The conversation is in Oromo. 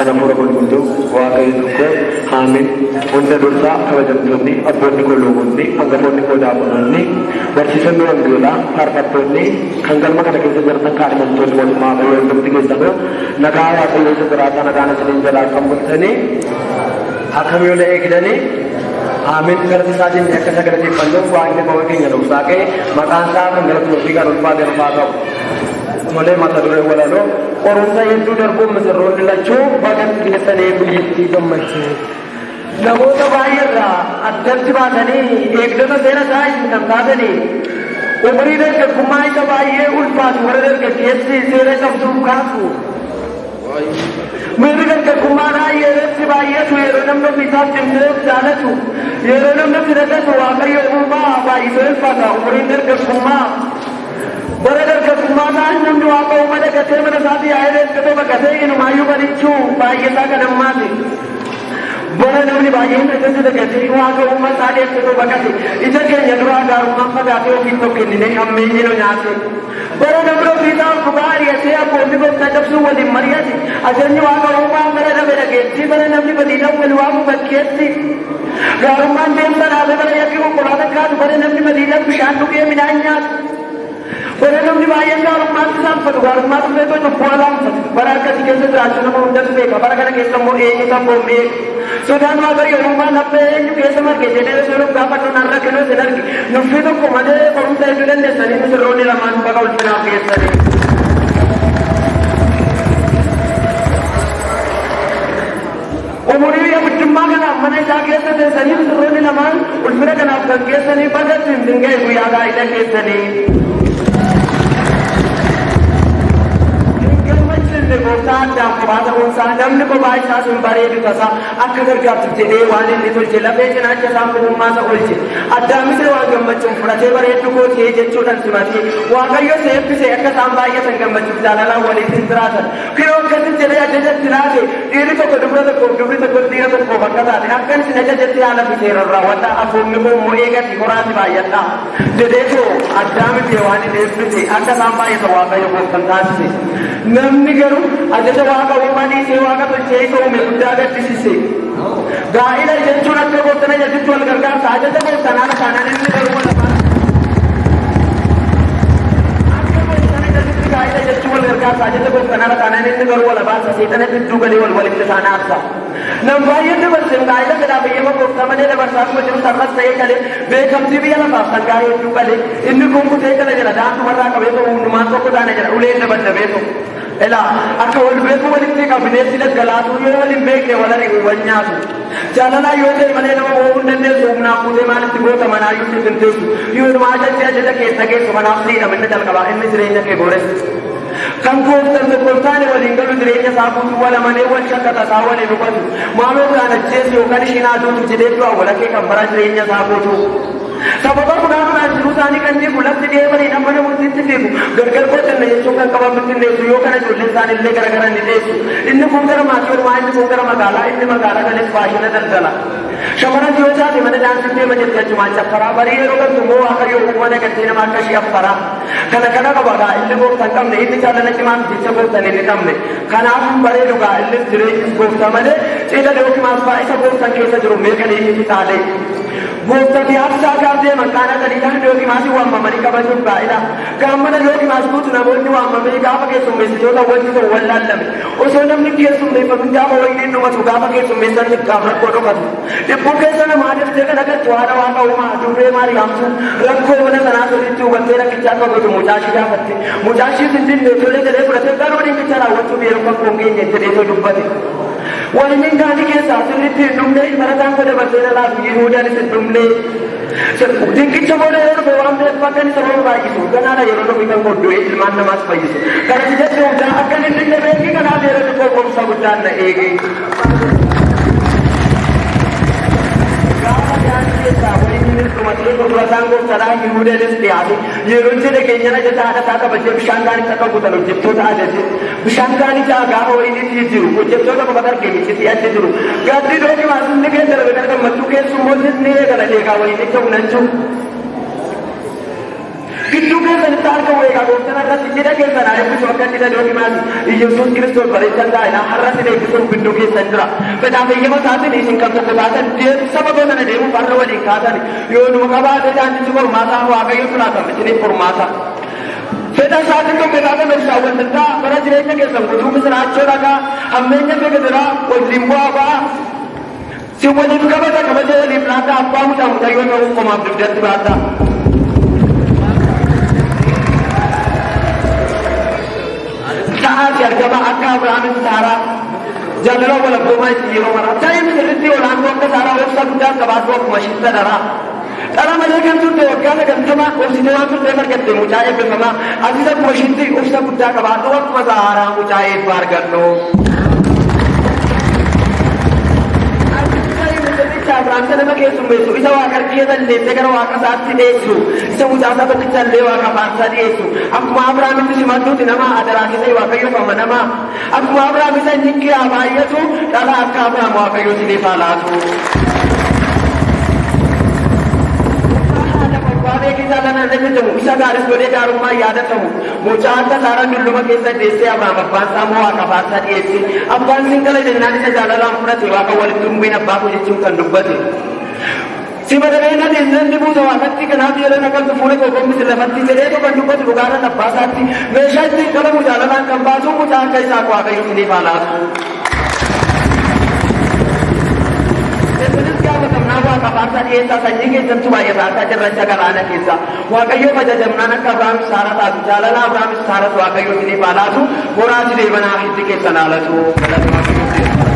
kana fuura gurguddu waaqayyo tokko haamin hunda dursaa kabajamtoonni abboonni koloomoonni hangafoonni qoodaabononni barsiisonni wangeelaa faarfattoonni kan galma kana keessa jirtan kaadhimamtoonni mootummaa waaqayyo hundumti keessanoo nagaa waaqayyo isa jiraata nagaan isiniin jalaa kan bultanii akkam yoo eegdanii Amin kalau saja ni akan segera dipandu, wahai bawa keenya lu sake, makan sah kan kalau turun tiga rupa dan patau. Mulai masa dulu wala lo, orang saya itu darbo mesra ni lacu, bagan kita sana beli tiga macam. Namun tu bayar lah, ada siapa tadi, ekdom sana saya minta tadi. Umri dah kekumai tu bayar, ulpas umri dah kesiasi, saya tak suka tu. मेरे घर का कुमारा ये रस्सी भाई है तो ये रोनम लोग मिसाल चिमटे जाना तू ये रोनम लोग रहता तो आकर ये उमा भाई सोच पाता और इधर का कुमा बड़े घर का कुमारा नम जो आपको उम्र के थे मेरे साथी आए थे तो मैं कहते हैं नुमाइयों का रिचू भाई ये ताकत नम्मा थी बड़े नमनी भाई ये कहते थे कहते हैं वहाँ का उम्र साढ़े तो बकाते इधर के यदुरा का उम्र का जाते हो फिर तो किन्हीं हम मेंगे लो यहाँ से बड़े नंबरों की ताऊ पुकार ये थे आप उन्हीं को कटप सु वाली मरिया थी अजन्य वहाँ का उम्र मेरे ना मेरा केसी बड़े नंबरी बदीना उल्लुआ को बच्चेसी गारुमान देवता राधे बड़े यकी को पुराना का बड़े नंबरी बदीना पिशान को ये मिलाएंगे बड़े नंबरी भाई ये गारुमान के साथ फट गारुमान में तो पुआला बड़ा का चिकन से राजन में उधर से खबर करने के समय एक सब वो में सुधान वाला ये रुमान अपने जो कैसे मर के जेने से लोग गापा तो नारा के नो से नर की नुफे तो को मजे कौन सा जुड़न दे सनी से रोने ला मान पका उठना के सनी उमरी अब जुम्मा का नाम मने जाके से सनी से रोने ला मान उठने का नाम के सनी बदल दिन गए हुई आगा इधर के Sunny Bosan bahasa unsa namni ko baay sa sun bare du tasa akkagar gabti de wani ni tol jela be jana cha sam ko ma sa olchi adda misre wa gammachum furate bare du ko je je chodan simati wa kayo se pise akka sam baay san gammachum dalala wali tindrata kiro kati jele ya je tirage iri to dubra to ko dira to ko bakata akkan sin ja je tiala pise ra wata afum ni ko mo ega ti qur'an baay ta de dekho adda mi de wani de pise akka sam baay to wa kayo ko kantasi namni garu Ajay वाका उमानी सेवा का तो चेई तो में उदागर किसी से गाइला जंचुना के बोलते हैं जब चल करके साजे तो वो सनाना खाना नहीं करूँगा लगा आपके बोलते हैं जब गाइला जंचुना करके साजे तो वो सनाना खाना नहीं करूँगा लगा सीधे फिर तू गली वाले के साना आपसा नंबाइये ने बस गाइला करा भैया वो बोलता मैंने ने बरसात में जो सरला सही करे बेखम सी भी है ना संगाई तू गले इन्हें को सही करे जरा दांत मरा कभी तो उन्मान को जाने जरा उले ने बंद बे तो एला akka wal beeku walitti qabneetti daggalaatu yoo waliin beekne walani wanyaasu jaalala yoo ta'e malee nama oomuu dandeessu humnaa fuutee maalitti goota manaa yoo dandeessu yoo maajatti ajajaa keessa geessu manaaf siidha minna jalqabaa inni jireenya kee booressu kan gooftan tokkoltaane waliin galu jireenya isaa guutuu wala malee wal shakkata isaa waliin hubatu maaloo biraan ajjeessu yookaan ishiin aduutu jedheetu awwala kee kan bara jireenya isaa guutuu sababa kunaan jiru isaanii kanneen lafti deemanii namni murtiitti fiigu gargar godhanne jechuun kan qabamutti neessu yoo kana ijoollee isaanii illee garagara ni deessu inni kun gara maatii ormaa inni kun gara magaalaa inni magaalaa galees faashina daldala shamarran yoo taate mana daansii deema jetti achumaan caffaraa barii yeroo gamtu moo waaqayyo uumama galtee nama akka ishee affaraa kana qabagaa inni gooftan qabne inni jaalala cimaan jecha gooftan inni qabne kanaaf bareedugaa illee jireenyis goofta malee cidha yookiin asfaa isa gooftan keessa jiru meeqanii inni taalee Bukti biasa kau dia makanan tadi kan doki masih uang mama ni kau baca baiklah. Kau mana doki masih tu nak buat uang mama ni kau pakai sumber si jodoh buat itu wallan lam. Usul nam ni dia sumber penjam orang ini nama tu kau pakai sumber sana kau nak kotor kau. Dia pakai sana macam jaga nak cuara waka rumah tu mari hamsu. Rangkul mana sana tu itu benda nak kita kau tu mujashi dah pasti. Mujashi tu jadi tu le jadi berasa kau orang ini cara waktu biar kau kongi jadi tu jumpa dia. Walaupun kali ke saat ini dumle mereka pada bersama lagi hujan itu dumle. Sedikit sahaja orang bawaan dia pakai semua baik itu. Karena ada yang orang bilang bodoh itu mana mas baik itu. Karena tidak sudah akan ini lagi karena ada yang kau sabutan lagi. Rasango salah hidup dia setiap ये रुचि ने कहीं ना जैसा ada साका बच्चे बिशांगानी साका बुतलो जितो था जैसे बिशांगानी चाहा हो ini sih jiru कुछ तो तो बता के नीचे थी अच्छे jiru गाड़ी रोड के मासूम ने क्या तरह बेटा मच्छू के सुमोजित नहीं है करना लेगा वो ini क्यों नंचू Gidduu keessan itti harka wayii qabuuftan akka sijjida keessan eebbisu akka inni dadoo himaati. Iyyasuus Kiristoos bareechan taa'ina har'a sin eebbisuuf gidduu keessan jira. Fedhaaf eeyyama isaatiin isin kan tokko taatan sababa kana deemuuf har'a waliin kaatan yoo numa qabaate daandichi furmaataa waaqayyotu laatan isiniif furmaata. Fedha isaatiin tokko taatan ibsaawwan danda'a bara jireenya keessan guutuu misiraachoo dhagaa hammeenya beekatiraa wajjin bu'aa ba'a. Si waliif kabata kabaja waliif laata abbaa mucaa yoo ta'u qomaaf dugdatti baata. Saat argama akka Abrahaam Saaraa jaalala walabummaa itti yeroo maraa ta'ee misirritti olaanoo akka Saaraa obsa guddaa qabaatu akkuma shitta daraa. Dhala malee kan turte waggaa sagantamaa obsitee waan turtee argatte mucaa eebbifamaa asis akkuma shitti obsa guddaa qabaatu akkuma Saaraa mucaa eebba argannu. Abrahaam sana nama keessummeessu isa waaqa argee dandeessee gara waaqa isaatti dhiyeessu isa mucaa isaa tokkicha illee waaqa faarsaa dhiyeessu akkuma Abrahaamitti simadduuti nama adaraa keessa waaqayyoof amanamaa akkuma Abrahaam isa inni haa baay'atu dhala akka Abrahaam waaqayyoo sileef haa laatu. Isa gaaris godhee gaarummaa yaadatamu mucaa akka Saaraan dulluma keessa deessee Abrahaam abbaan isaa moo waaqa faarsaa dhiyeesse abbaan sinkala jennaan isa jaalalaan fudhate waaqa walitti humbiin abbaa koo jechuun kan dubbate. Si madabeena deemnaan buusa waaqatti kanaaf yeroo nakaltu fuula qoqqombisi lafatti jedhee kan dubbatu dhugaadhaan abbaa isaatti meeshaa ittiin qalamu jaalalaan kan baasu mucaa akka isaa waaqayyo siniif haa laatu. Waaqa faarsaa dhiyeessaa sanyii keessattuu baay'ee faarsaa cirracha galaana keessa waaqayyoo ajajamnaan akka Abrahaam Saaraa taatu jaalala Abrahaam Saaraas waaqayyoo siniif haa laatu horaa si deebanaa hiddi keessan haalatu.